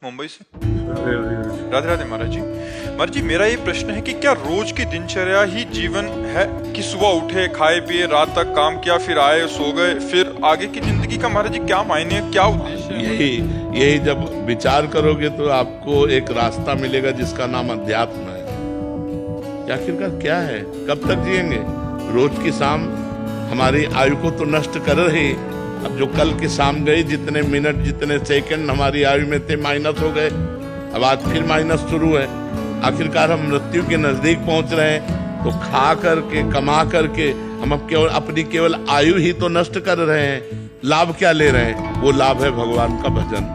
मुंबई से। राधे राधे महाराज जी। महाराज जी, मेरा ये प्रश्न है कि क्या रोज की दिनचर्या ही जीवन है कि सुबह उठे, खाए पिए, रात तक काम किया, फिर आए, सो गए, फिर आगे की जिंदगी का महाराज जी क्या मायने है, क्या उद्देश्य है? यही जब विचार करोगे तो आपको एक रास्ता मिलेगा जिसका नाम अध्यात्म है। कि आखिरकार क्या है, कब तक जिएंगे? रोज की शाम हमारी आयु को तो नष्ट कर रही। अब जो कल की शाम गई, जितने मिनट जितने सेकंड हमारी आयु में थे माइनस हो गए। अब आज फिर माइनस शुरू है। आखिरकार हम मृत्यु के नजदीक पहुंच रहे हैं। तो खा करके, कमा करके हम अब केवल अपनी केवल आयु ही तो नष्ट कर रहे हैं। लाभ क्या ले रहे हैं? वो लाभ है भगवान का भजन,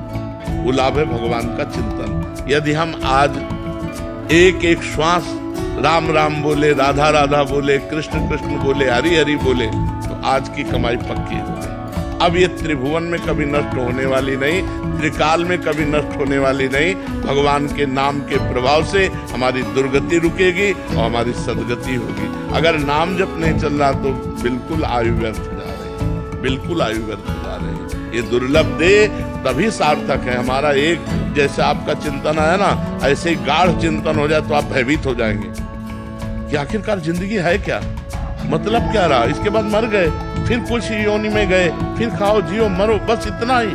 वो लाभ है भगवान का चिंतन। यदि हम आज एक एक श्वास राम राम बोले, राधा राधा बोले, कृष्ण कृष्ण बोले, हरि हरि बोले, तो आज की कमाई पक्की हो गई। अब ये त्रिभुवन में कभी नष्ट होने वाली नहीं, त्रिकाल में कभी नष्ट होने वाली नहीं। भगवान के नाम के प्रभाव से हमारी दुर्गति रुकेगी और हमारी सदगति होगी। अगर नाम जप नहीं चल रहा तो बिल्कुल आयु व्यर्थ जा रही है, बिल्कुल आयु व्यर्थ जा रही है। ये दुर्लभ दे तभी सार्थक है। हमारा एक जैसे आपका चिंतन है ना, ऐसे ही गाढ़ चिंतन हो जाए तो आप भयभीत हो जाएंगे कि आखिरकार जिंदगी है क्या, मतलब क्या रहा। इसके बाद मर गए, फिर कुछ योनि में गए, फिर खाओ जियो मरो, बस इतना ही।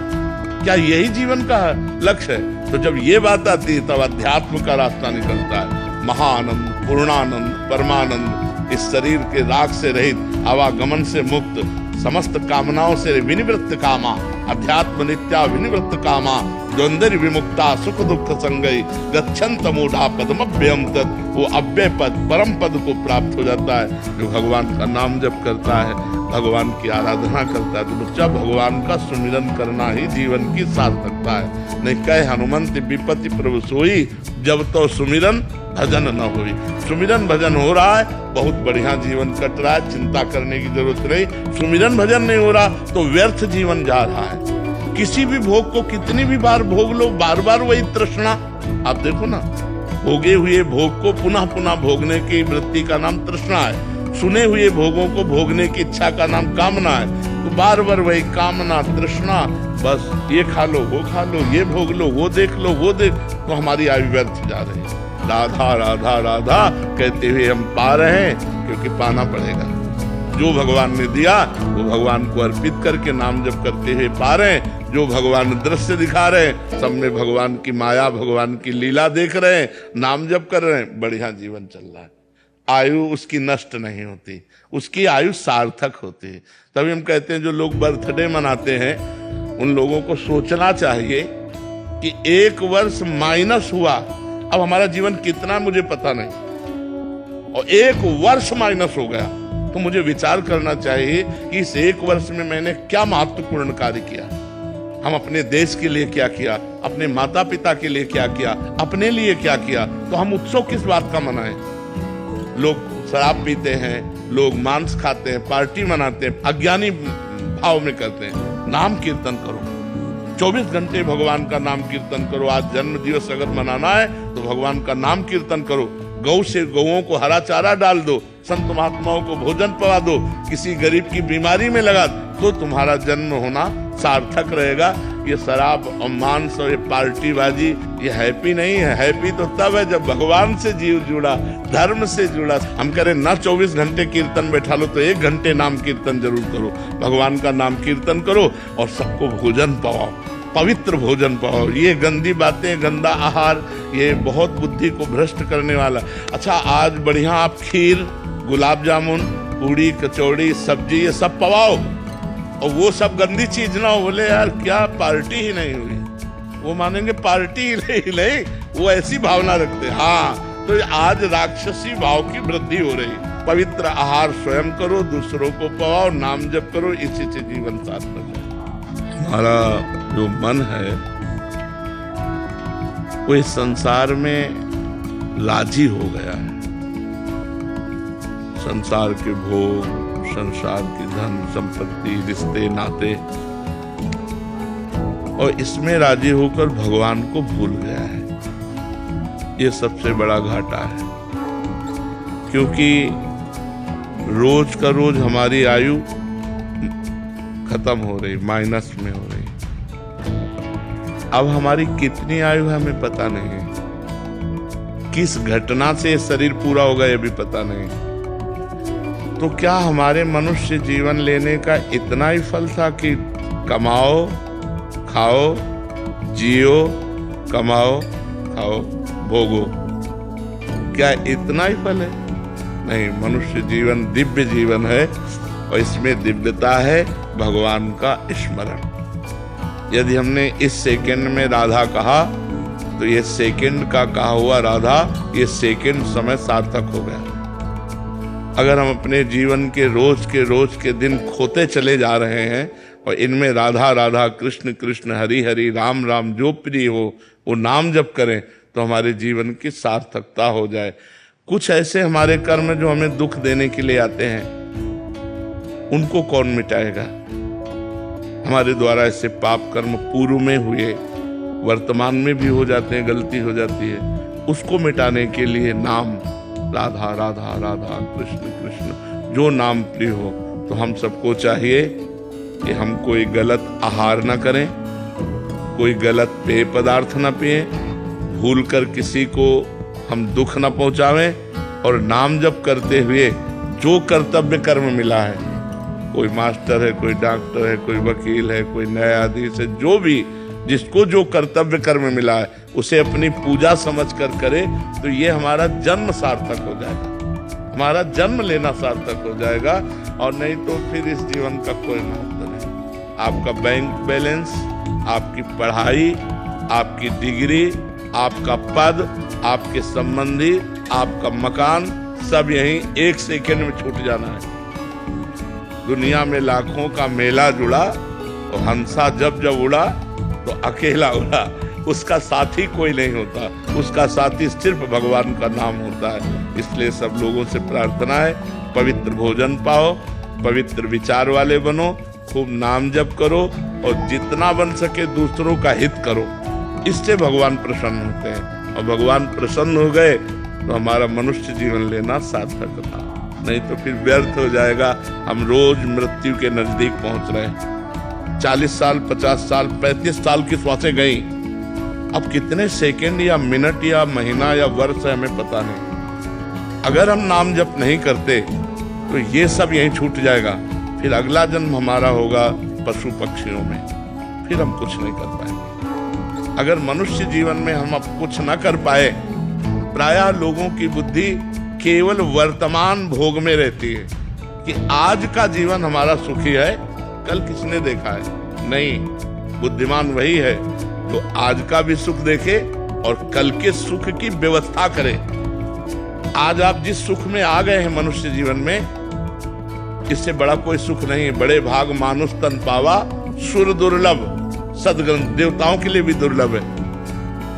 क्या यही जीवन का लक्ष्य है? तो जब ये बात आती है तब अध्यात्म का रास्ता निकलता है। महाआनंद, पूर्णानंद, परमानंद, इस शरीर के राग से रहित, आवागमन से मुक्त, समस्त कामनाओं से विनिवृत्त कामा, अध्यात्म नित्या विनिवृत्त कामा, द्वंद्व विमुक्ता सुख दुख संगई, गच्छन्त मूढ़ा पदमभ्यम तत्। वो अव्यय पद, परम पद को प्राप्त हो जाता है जो भगवान का नाम जप करता है, भगवान की आराधना करता है। तो बच्चा, भगवान का सुमिरन करना ही जीवन की सार्थकता है। नहीं कहे हनुमंत विपत्ति प्रभु सोई, जब तो सुमिरन भजन न हुई। सुमिरन भजन हो रहा है, बहुत बढ़िया जीवन कट रहा है, चिंता करने की जरूरत नहीं। सुमिरन भजन नहीं हो रहा तो व्यर्थ जीवन जा रहा है। किसी भी भोग को कितनी भी बार भोग लो, बार बार वही तृष्णा। आप देखो ना, भोगे हुए भोग को पुनः पुनः भोगने की वृत्ति का नाम तृष्णा है। सुने हुए भोगों को भोगने की इच्छा का नाम कामना है। तो बार बार वही कामना, तृष्णा, बस ये खा लो, वो खा लो, ये भोग लो, वो देख लो, वो देख, तो हमारी आयु व्यर्थ जा रही है। राधा राधा राधा कहते हुए हम पा रहे हैं, क्योंकि पाना पड़ेगा। जो भगवान ने दिया वो भगवान को अर्पित करके नाम जप करते हुए पा रहे हैं। जो भगवान दृश्य दिखा रहे हैं, सब में भगवान की माया, भगवान की लीला देख रहे हैं, नाम जप कर रहे हैं, बढ़िया जीवन चल रहा है। आयु उसकी नष्ट नहीं होती, उसकी आयु सार्थक होती है। तभी हम कहते हैं जो लोग बर्थडे मनाते हैं उन लोगों को सोचना चाहिए कि एक वर्ष माइनस हुआ, अब हमारा जीवन कितना मुझे पता नहीं, और एक वर्ष माइनस हो गया तो मुझे विचार करना चाहिए कि इस एक वर्ष में मैंने क्या महत्वपूर्ण कार्य किया। हम अपने देश के लिए क्या किया, अपने माता पिता के लिए क्या किया, अपने लिए क्या किया। तो हम उत्सव किस बात का मनाएं? लोग शराब पीते हैं, लोग मांस खाते हैं, पार्टी मनाते हैं, अज्ञानी भाव में करते हैं। नाम कीर्तन करो, 24 घंटे भगवान का नाम कीर्तन करो। आज जन्म दिवस अगर मनाना है तो भगवान का नाम कीर्तन करो। गौ से गौओं को हरा चारा डाल दो, संत महात्माओं को भोजन पवा दो, किसी गरीब की बीमारी में लगा तो तुम्हारा जन्म होना सार्थक रहेगा। ये शराब और मांस और ये पार्टीबाजी, ये हैप्पी नहीं है। हैप्पी तो तब है जब भगवान से जीव जुड़ा, धर्म से जुड़ा। हम करें ना 24 घंटे कीर्तन बैठा लो तो 1 घंटे नाम कीर्तन जरूर करो। भगवान का नाम कीर्तन करो और सबको भोजन पवाओ, पवित्र भोजन पाओ। ये गंदी बातें, गंदा आहार, ये बहुत बुद्धि को भ्रष्ट करने वाला। अच्छा, आज बढ़िया आप खीर, गुलाब जामुन, पूड़ी, कचौड़ी, सब्जी, ये सब पवाओ, और वो सब गंदी चीज ना हो। बोले यार क्या पार्टी ही नहीं हुई, वो मानेंगे पार्टी ही नहीं, वो ऐसी भावना रखते। हाँ, तो आज राक्षसी भाव की वृद्धि हो रही। पवित्र आहार स्वयं करो, दूसरों को पवाओ, नाम जप करो, इसी से जीवन सार्थक है। हमारा जो मन है वो इस संसार में लाजी हो गया है। संसार के भोग, संसार की धन संपत्ति, रिश्ते नाते, और इसमें राजी होकर भगवान को भूल गया है। ये सबसे बड़ा घाटा है, क्योंकि रोज का रोज हमारी आयु खत्म हो रही, माइनस में हो रही। अब हमारी कितनी आयु है हमें पता नहीं है, किस घटना से शरीर पूरा होगा ये भी पता नहीं। तो क्या हमारे मनुष्य जीवन लेने का इतना ही फल था कि कमाओ, खाओ, जियो, कमाओ, खाओ, भोगो? क्या इतना ही फल है? नहीं, मनुष्य जीवन दिव्य जीवन है और इसमें दिव्यता है भगवान का स्मरण। यदि हमने इस सेकंड में राधा कहा तो ये सेकंड का कहा हुआ राधा, ये सेकंड समय सार्थक हो गया। अगर हम अपने जीवन के रोज के दिन खोते चले जा रहे हैं और इनमें राधा राधा, कृष्ण कृष्ण, हरि हरि, राम राम जो प्रिय हो वो नाम जप करें तो हमारे जीवन की सार्थकता हो जाए। कुछ ऐसे हमारे कर्म जो हमें दुख देने के लिए आते हैं, उनको कौन मिटाएगा? हमारे द्वारा ऐसे पाप कर्म पूर्व में हुए, वर्तमान में भी हो जाते हैं, गलती हो जाती है, उसको मिटाने के लिए नाम राधा राधा राधा, कृष्ण कृष्ण, जो नाम प्रिय हो। तो हम सबको चाहिए कि हम कोई गलत आहार न करें, कोई गलत पेय पदार्थ न पिएं, भूल कर किसी को हम दुख न पहुंचावें, और नाम जप करते हुए जो कर्तव्य कर्म मिला है, कोई मास्टर है, कोई डॉक्टर है, कोई वकील है, कोई न्यायाधीश है, जो भी जिसको जो कर्तव्य कर्म मिला है उसे अपनी पूजा समझकर करे तो ये हमारा जन्म सार्थक हो जाएगा, हमारा जन्म लेना सार्थक हो जाएगा। और नहीं तो फिर इस जीवन का कोई महत्व नहीं। आपका बैंक बैलेंस, आपकी पढ़ाई, आपकी डिग्री, आपका पद, आपके संबंधी, आपका मकान, सब यहीं एक सेकंड में छूट जाना है। दुनिया में लाखों का मेला जुड़ा और हंसा जब जब उड़ा तो अकेला उड़ा, उसका साथी कोई नहीं होता, उसका साथी सिर्फ भगवान का नाम होता है। इसलिए सब लोगों से प्रार्थना है, पवित्र भोजन पाओ, पवित्र विचार वाले बनो, खूब नाम जप करो और जितना बन सके दूसरों का हित करो। इससे भगवान प्रसन्न होते हैं, और भगवान प्रसन्न हो गए तो हमारा मनुष्य जीवन लेना सार्थक था। नहीं तो फिर व्यर्थ हो जाएगा। हम रोज मृत्यु के नजदीक पहुंच रहे हैं। 40 साल, 50 साल, 35 साल की श्वासें गई, अब कितने सेकंड या मिनट या महीना या वर्ष है हमें पता नहीं। अगर हम नाम जप नहीं करते तो ये सब यहीं छूट जाएगा। फिर अगला जन्म हमारा होगा पशु पक्षियों में, फिर हम कुछ नहीं कर पाएंगे। अगर मनुष्य जीवन में हम अब कुछ न कर पाए, प्रायः लोगों की बुद्धि केवल वर्तमान भोग में रहती है कि आज का जीवन हमारा सुखी है, कल किसने देखा है? नहीं, बुद्धिमान वही है तो आज का भी सुख देखे और कल के सुख की व्यवस्था करे। आज आप जिस सुख में आ गए हैं मनुष्य जीवन में, इससे बड़ा कोई सुख नहीं है। बड़े भाग मानुष तन पावा, सुर दुर्लभ, सदग्रंथ देवताओं के लिए भी दुर्लभ है।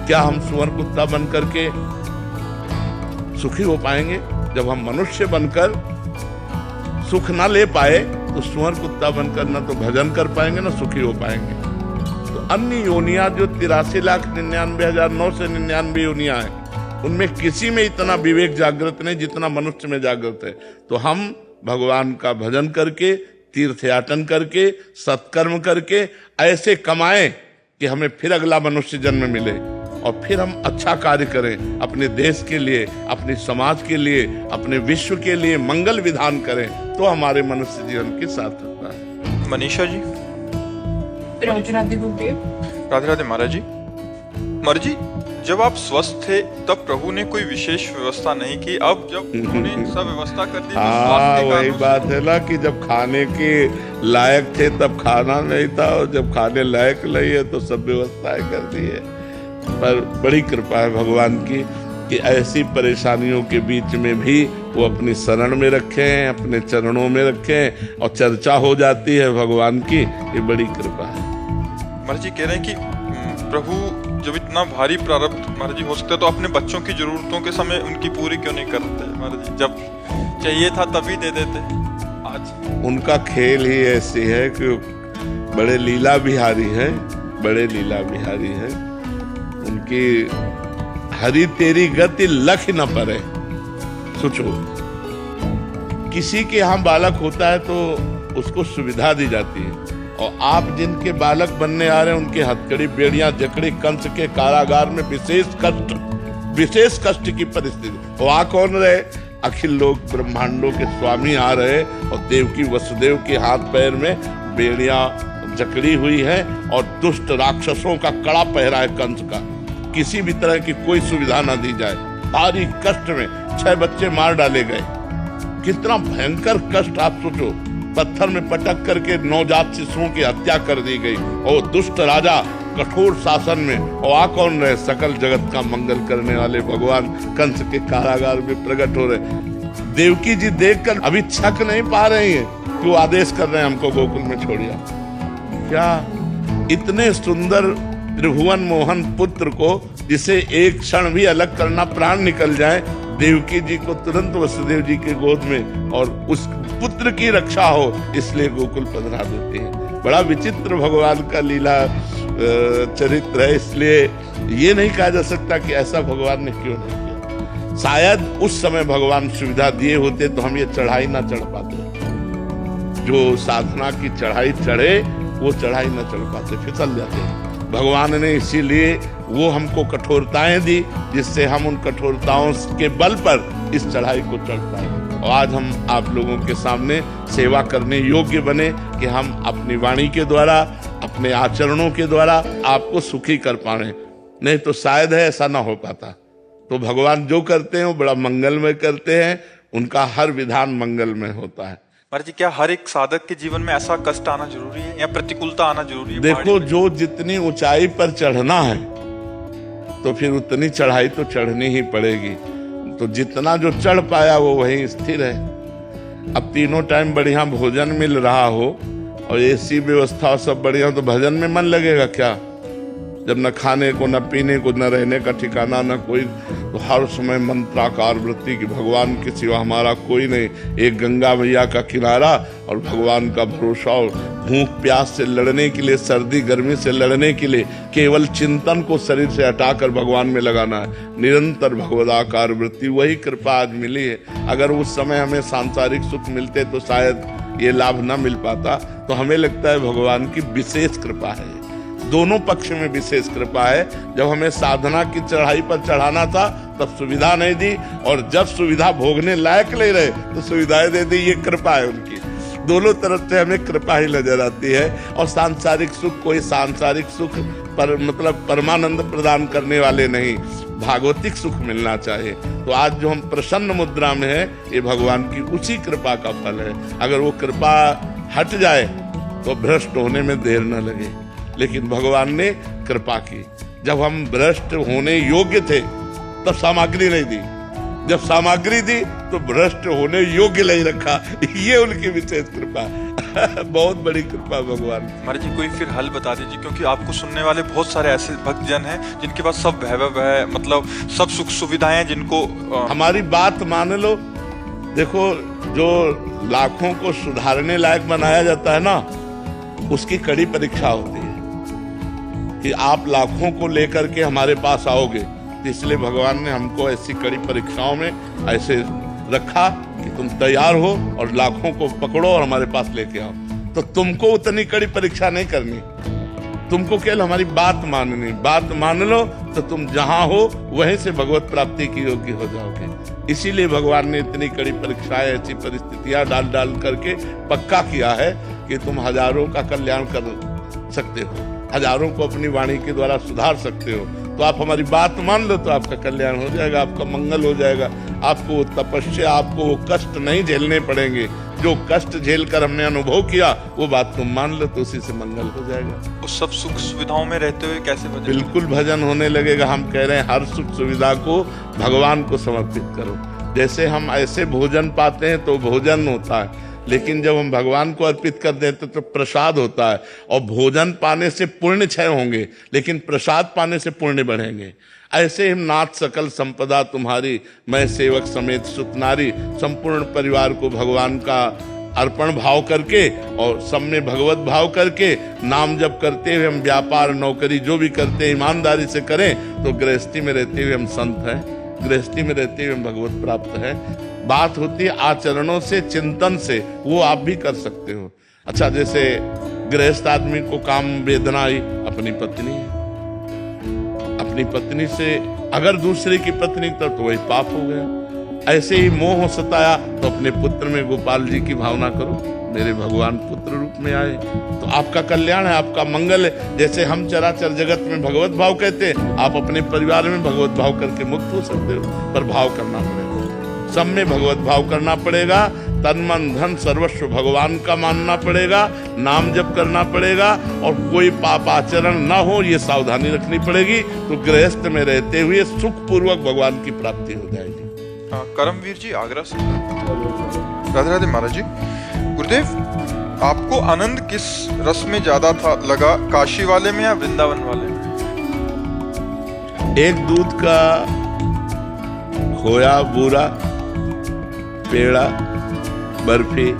क्या हम सुअर कुत्ता बन करके सुखी हो पाएंगे? जब हम मनुष्य बनकर सुख ना ले पाए तो सुअर कुत्ता बनकर ना तो भजन कर पाएंगे ना सुखी हो पाएंगे। तो अन्य योनियां जो 83,99,999 योनियां हैं, उनमें किसी में इतना विवेक जागृत नहीं जितना मनुष्य में जागृत है। तो हम भगवान का भजन करके, तीर्थयाटन करके, सत्कर्म करके ऐसे कमाएं कि हमें फिर अगला मनुष्य जन्म मिले और फिर हम अच्छा कार्य करें, अपने देश के लिए, अपने समाज के लिए, अपने विश्व के लिए मंगल विधान करें, तो हमारे मनुष्य जीवन की सार्थकता है। मनीषा जी। राधे राधे गुरुदेव। राधे राधे महाराज जी। महाराज जी, जब आप स्वस्थ थे तब प्रभु ने कोई विशेष व्यवस्था नहीं की, अब जब उन्होंने सब व्यवस्था कर दी, वही बात है ना कि जब खाने के लायक थे तब खाना नहीं था, और जब खाने लायक नहीं है तो सब व्यवस्थाएं कर दी है। पर बड़ी कृपा है भगवान की कि ऐसी परेशानियों के बीच में भी वो अपनी शरण में रखे हैं, अपने चरणों में रखे हैं और चर्चा हो जाती है भगवान की। ये बड़ी कृपा है। महाराज जी कह रहे हैं कि प्रभु जब इतना भारी प्रारब्ध महाराज जी हो सकता है तो अपने बच्चों की जरूरतों के समय उनकी पूरी क्यों नहीं करते? महाराज जी जब चाहिए था तभी दे देते। आज उनका खेल ही ऐसी है कि बड़े लीला बिहारी है, बड़े लीला बिहारी है। उनकी हरि तेरी गति लख न परे। सोचो, किसी के यहाँ बालक होता है तो उसको सुविधा दी जाती है और आप जिनके बालक बनने आ रहे हैं उनके हथकड़ी बेड़ियां जकड़ी कंस के कारागार में विशेष कष्ट की परिस्थिति। वहां कौन रहे? अखिल लोक ब्रह्मांडों के स्वामी आ रहे और देवकी वसुदेव के हाथ पैर में बेड़ियां जकड़ी हुई है और दुष्ट राक्षसों का कड़ा पहरा है कंस का। किसी भी तरह की कोई सुविधा ना दी जाए। भारी कष्ट में 6 बच्चे मार डाले गए। कितना भयंकर कष्ट आप सोचो। पत्थर में पटक करके नवजात शिशुओं की हत्या कर दी गई और दुष्ट राजा कठोर शासन में। और आ कौन रहे? सकल जगत का मंगल करने वाले भगवान कंस के कारागार में प्रकट हो रहे। देवकी जी देखकर अभी छक नहीं पा रही हैं कि वो आदेश कर रहे हैं हमको गोकुल में छोड़िया। क्या इतने सुंदर त्रिभुवन मोहन पुत्र को जिसे एक क्षण भी अलग करना प्राण निकल जाए, देवकी जी को तुरंत वसुदेव जी के गोद में और उस पुत्र की रक्षा हो इसलिए गोकुल पधरा देते हैं। बड़ा विचित्र भगवान का लीला चरित्र है। इसलिए ये नहीं कहा जा सकता कि ऐसा भगवान ने क्यों नहीं किया। शायद उस समय भगवान सुविधा दिए होते तो हम ये चढ़ाई ना चढ़ पाते। जो साधना की चढ़ाई चढ़े वो चढ़ाई ना चढ़ पाते, फिसल जाते। भगवान ने इसीलिए वो हमको कठोरताएं दी जिससे हम उन कठोरताओं के बल पर इस चढ़ाई को चढ़ पाए और आज हम आप लोगों के सामने सेवा करने योग्य बने कि हम अपनी वाणी के द्वारा अपने आचरणों के द्वारा आपको सुखी कर पाए। नहीं तो शायद है ऐसा ना हो पाता। तो भगवान जो करते हैं वो बड़ा मंगलमय करते हैं। उनका हर विधान मंगलमय होता है। महाराज जी, क्या हर एक साधक के जीवन में ऐसा कष्ट आना जरूरी है या प्रतिकूलता आना जरूरी है? देखो, जो जितनी ऊंचाई पर चढ़ना है तो फिर उतनी चढ़ाई तो चढ़नी ही पड़ेगी। तो जितना जो चढ़ पाया वो वहीं स्थिर है। अब तीनों टाइम बढ़िया भोजन मिल रहा हो और ऐसी व्यवस्था सब बढ़िया, तो भजन में मन लगेगा क्या? जब न खाने को, न पीने को, न रहने का ठिकाना, न कोई, तो हर समय मंत्राकार वृत्ति की भगवान के सिवा हमारा कोई नहीं। एक गंगा मैया का किनारा और भगवान का भरोसा और भूख प्यास से लड़ने के लिए, सर्दी गर्मी से लड़ने के लिए केवल चिंतन को शरीर से हटाकर भगवान में लगाना है। निरंतर भगवदाकार वृत्ति, वही कृपा आज मिली है। अगर उस समय हमें सांसारिक सुख मिलते तो शायद ये लाभ न मिल पाता। तो हमें लगता है भगवान की विशेष कृपा है। दोनों पक्ष में विशेष कृपा है। जब हमें साधना की चढ़ाई पर चढ़ाना था तब सुविधा नहीं दी और जब सुविधा भोगने लायक ले रहे तो सुविधाएं दे दी। ये कृपा है उनकी। दोनों तरफ से हमें कृपा ही नजर आती है। और सांसारिक सुख कोई सांसारिक सुख पर मतलब परमानंद प्रदान करने वाले नहीं, भागवतिक सुख मिलना चाहिए। तो आज जो हम प्रसन्न मुद्रा में है ये भगवान की उसी कृपा का फल है। अगर वो कृपा हट जाए तो भ्रष्ट होने में देर न लगे। लेकिन भगवान ने कृपा की। जब हम भ्रष्ट होने योग्य थे तब सामग्री नहीं दी, जब सामग्री दी तो भ्रष्ट होने योग्य नहीं रखा। ये उनकी विशेष कृपा बहुत बड़ी कृपा भगवान। महाराज जी, कोई फिर हल बता दीजिए, क्योंकि आपको सुनने वाले बहुत सारे ऐसे भक्तजन हैं जिनके पास सब वैभव है, मतलब सब सुख सुविधाएं, जिनको हमारी बात मान लो। देखो, जो लाखों को सुधारने लायक बनाया जाता है ना, उसकी कड़ी परीक्षा होती है कि आप लाखों को लेकर के हमारे पास आओगे। इसलिए भगवान ने हमको ऐसी कड़ी परीक्षाओं में ऐसे रखा कि तुम तैयार हो और लाखों को पकड़ो और हमारे पास लेके आओ। तो तुमको उतनी कड़ी परीक्षा नहीं करनी, तुमको केवल हमारी बात माननी। बात मान लो तो तुम जहां हो वहीं से भगवत प्राप्ति की योग्य हो जाओगे। इसीलिए भगवान ने इतनी कड़ी परीक्षाएं, ऐसी परिस्थितियां डाल डाल करके पक्का किया है कि तुम हजारों का कल्याण कर सकते हो, हजारों को अपनी वाणी के द्वारा सुधार सकते हो। तो आप हमारी बात मान लो तो आपका कल्याण हो जाएगा, आपका मंगल हो जाएगा। आपको वो तपस्या, आपको वो कष्ट नहीं झेलने पड़ेंगे। जो कष्ट झेल कर हमने अनुभव किया वो बात तुम मान लो तो उसी से मंगल हो जाएगा। उस सब सुख सुविधाओं में रहते हुए कैसे भजन? बिल्कुल भजन होने लगेगा। हम कह रहे हैं हर सुख सुविधा को भगवान को समर्पित करो। जैसे हम ऐसे भोजन पाते हैं तो भोजन होता है, लेकिन जब हम भगवान को अर्पित कर देते तो प्रसाद होता है। और भोजन पाने से पुण्य क्षय होंगे, लेकिन प्रसाद पाने से पुण्य बढ़ेंगे। ऐसे हम नाथ सकल संपदा तुम्हारी, मैं सेवक समेत सुतनारी, संपूर्ण परिवार को भगवान का अर्पण भाव करके और सब में भगवत भाव करके नाम जप करते हुए हम व्यापार नौकरी जो भी करते हैं ईमानदारी से करें तो गृहस्थी में रहते हुए हम संत हैं, गृहस्थी में रहते हुए हम भगवत प्राप्त हैं। बात होती है आचरणों से, चिंतन से, वो आप भी कर सकते हो। अच्छा, जैसे गृहस्थ आदमी को काम वेदना आई, अपनी पत्नी है, अपनी पत्नी से अगर दूसरे की पत्नी तो वही पाप हो गया। ऐसे ही मोह सताया तो अपने पुत्र में गोपाल जी की भावना करो, मेरे भगवान पुत्र रूप में आए तो आपका कल्याण है, आपका मंगल है। जैसे हम चराचर जगत में भगवत भाव कहते हैं, आप अपने परिवार में भगवत भाव करके मुक्त हो सकते हो, पर भाव करना पड़ेगा, सब में भगवत भाव करना पड़ेगा, तन मन धन सर्वस्व भगवान का मानना पड़ेगा, नाम जप करना पड़ेगा और कोई पाप आचरण ना हो ये सावधानी रखनी पड़ेगी, तो गृहस्थ में रहते हुए सुख पूर्वक भगवान की प्राप्ति हो जाएगी। हाँ, करमवीर जी आगरा से। राधे राधे महाराज जी। गुरुदेव, आपको आनंद किस रस में ज्यादा था लगा, काशी वाले में या वृंदावन वाले में? एक दूध का खोया, बूरा, पेड़ा, बर्फी,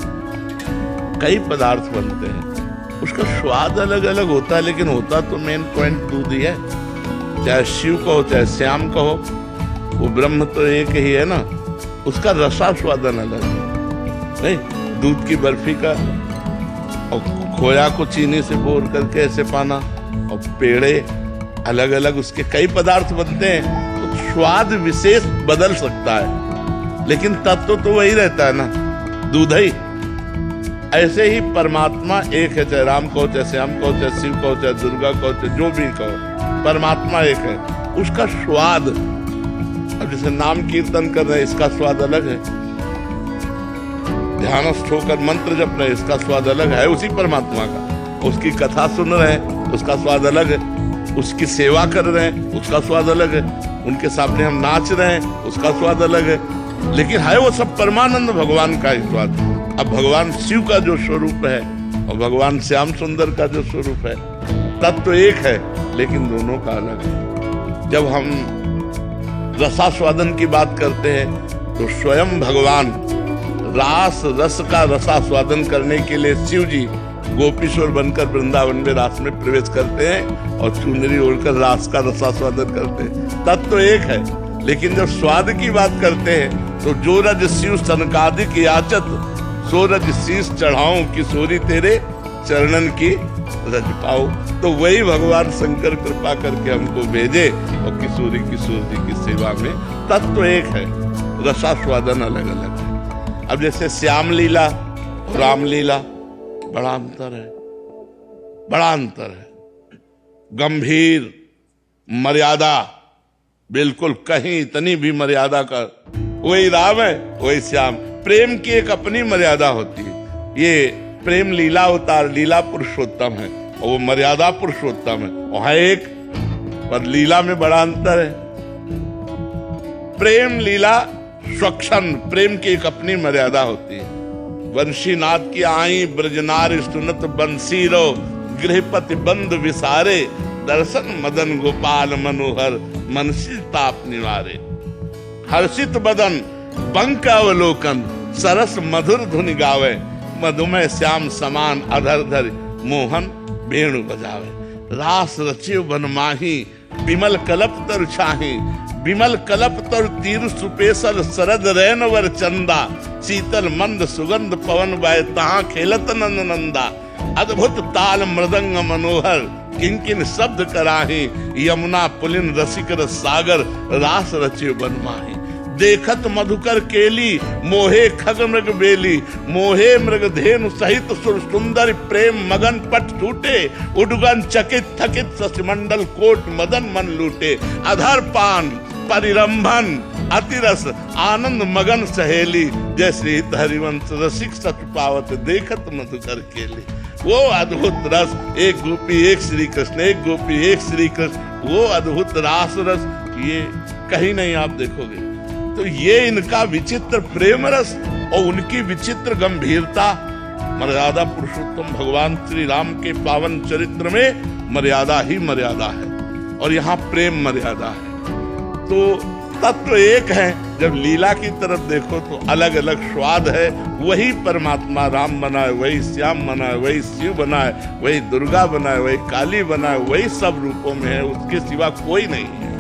कई पदार्थ बनते हैं, उसका स्वाद अलग अलग होता है, लेकिन होता तो मेन पॉइंट दूध ही है। चाहे शिव कहो चाहे श्याम कहो, वो ब्रह्म तो एक ही है ना, उसका रसास्वादन अलग है। नहीं, दूध की बर्फी का और खोया को चीनी से बोर करके ऐसे पाना, और पेड़े अलग अलग उसके कई पदार्थ बनते हैं, तो स्वाद विशेष बदल सकता है, लेकिन तत्व तो वही रहता है ना, दूध ही। ऐसे ही परमात्मा एक है, चाहे राम कहो चाहे श्याम कहो चाहे शिव कहो चाहे दुर्गा कहो चाहे जो भी कहो, परमात्मा एक है। उसका स्वाद, अब जैसे नाम कीर्तन कर रहे हैं, इसका स्वाद अलग है, ध्यानस्थ होकर मंत्र जप रहे, इसका स्वाद अलग है उसी परमात्मा का। उसकी कथा सुन रहे हैं, उसका स्वाद अलग है, उसकी सेवा कर रहे हैं, उसका स्वाद अलग है, उनके सामने हम नाच रहे हैं, उसका स्वाद अलग है, लेकिन है वो सब परमानंद भगवान का ही स्वाद। अब भगवान शिव का जो स्वरूप है और भगवान श्याम सुंदर का जो स्वरूप है, तत्व तो एक है, लेकिन दोनों का अलग है। जब हम रसास्वादन की बात करते हैं तो स्वयं भगवान रास रस का रसास्वादन करने के लिए शिव जी गोपीश्वर बनकर वृंदावन में रास में प्रवेश करते हैं और चुनरी ओढ़कर रास का रसास्वादन करते हैं। तत्व तो एक है, लेकिन जब स्वाद की बात करते हैं तो जो रज शिव सनकादिक याचत, सो रज शीश चढ़ाऊं किशोरी तेरे चरणन की रज पाओ। तो वही भगवान शंकर कृपा करके हमको भेजे और किशोरी किशोर जी की सेवा में। तत्व तो एक है, रसास्वादन अलग अलग है। अब जैसे श्याम लीला और राम लीला, बड़ा अंतर है, बड़ा अंतर है। गंभीर मर्यादा, बिल्कुल कहीं इतनी भी मर्यादा का, वही राम है वही श्याम। प्रेम की एक अपनी मर्यादा होती है, ये प्रेम लीला अवतार लीला पुरुषोत्तम है और वो मर्यादा पुरुषोत्तम है, और है एक, पर लीला में बड़ा अंतर है। प्रेम लीला स्वक्षण, प्रेम की एक अपनी मर्यादा होती है। वंशीनाथ की आई ब्रजनार सुनत बंसीरो, गृहपति बंद विसारे, दर्शन मदन गोपाल मनोहर, मनसी ताप निवारे। हर्षित बदन बंक अवलोकन, सरस मधुर धुनि गावे, मधुमय श्याम समान अधर धर, मोहन वेणु बजावे। रास रचिव बन माही, विमल कलप तर छाही, विमल कलप तर तीर सुपेशल, सरद रैनवर चंदा, शीतल मंद सुगंध पवन बाय, तहाँ खेलत नंद नंदा। अद्भुत ताल मृदंग मनोहर, किंकिन शब्द कराही, यमुना पुलिन रसिक रस सागर, रास रचिव बन माही। देखत मधुकर केली, मोहे खग मृग बेली, मोहे मृग धेनु सहित सुर सुंदर, प्रेम मगन पट टूटे, उडगन चकित थकित शशिमंडल कोट मदन मन लूटे। अधर पान परिरंभन अतिरस, आनंद मगन सहेली, जैसे हरिवंश रसिक सच पावत, देखत मधुकर केली। वो अद्भुत रस, एक गोपी एक श्री कृष्ण, एक गोपी एक श्री कृष्ण, वो अद्भुत रास रस ये कहीं नहीं आप देखोगे। तो ये इनका विचित्र प्रेम रस और उनकी विचित्र गंभीरता, मर्यादा पुरुषोत्तम भगवान श्री राम के पावन चरित्र में मर्यादा ही मर्यादा है, और यहाँ प्रेम मर्यादा है। तो तत्व एक है। जब लीला की तरफ देखो तो अलग अलग स्वाद है। वही परमात्मा राम बनाए, वही श्याम बनाए, वही शिव बनाए, वही दुर्गा बनाए, वही काली बनाए, वही सब रूपों में है, उसके सिवा कोई नहीं है।